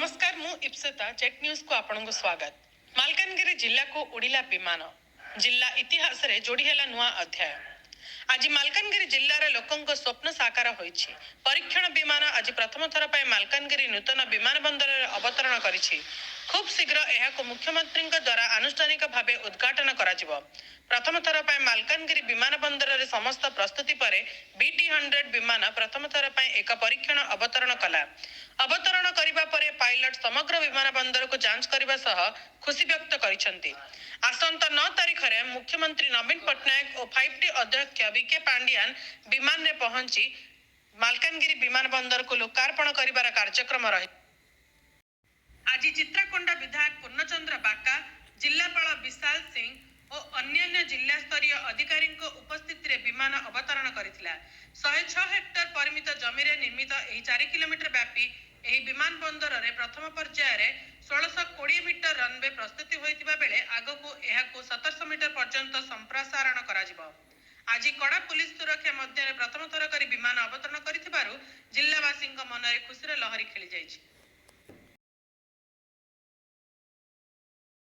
नमस्कार मु Ipsita jet news को आपन को स्वागत। मालकानगिरी जिला को उड़िला विमान जिला इतिहास रे जोड़ी हैला नुआ अध्याय। आज मालकानगिरी जिल्लार लोकंक स्वप्न साकार होईछि। परीक्षण विमान आज प्रथम थर पाए मालकानगिरी नूतन विमान बंदर अवतरण करिछि। खूब शीघ्र एहाको मुख्यमंत्री द्वारा आनुष्ठानिक भावे उद्घाटन कराजिबो। प्रथम थर पाए मालकानगिरी विमान बंदर रे समस्त प्रस्तुति परे BT-100 विमान प्रथम थर पाए एक परीक्षण अवतरण कला। अवतरण करिबा परे पायलट समग्र विमान बंदर को जांच करिबा सह खुशी व्यक्त करिसंती। आसंता 9 तारीख रे मुख्यमंत्री नवीन पटनायक और 5T अध्यक्ष बीके पांडियान विमान रे पहुंची मालकानगिरी विमान बंदर को लोकार्पण करिबार कार्यक्रम रही। आज चित्राकोंडा विधायक पूर्णचंद्र बाका, जिलापाल विशाल सिंह और अन्य जिला स्तरीय अधिकारी उपस्थित रे विमान अवतरण करिथिला। 106 हेक्टर परिमित जमी रे निर्मित एही 4 किलोमीटर व्यापी एही विमान बंदर रे प्रथम पर्याय रे 1620 मीटर रनवे प्रस्तुति होइतिबा बेले आगको एहाको 1700 मीटर पर्यंत संप्रसारण कराजिबो। आज कड़ा पुलिस सुरक्षा मध्य प्रथम थर करी विमान अवतरण करिथिबारु जिल्लावासी मनरे खुशीर लहरी खेली जाइछि।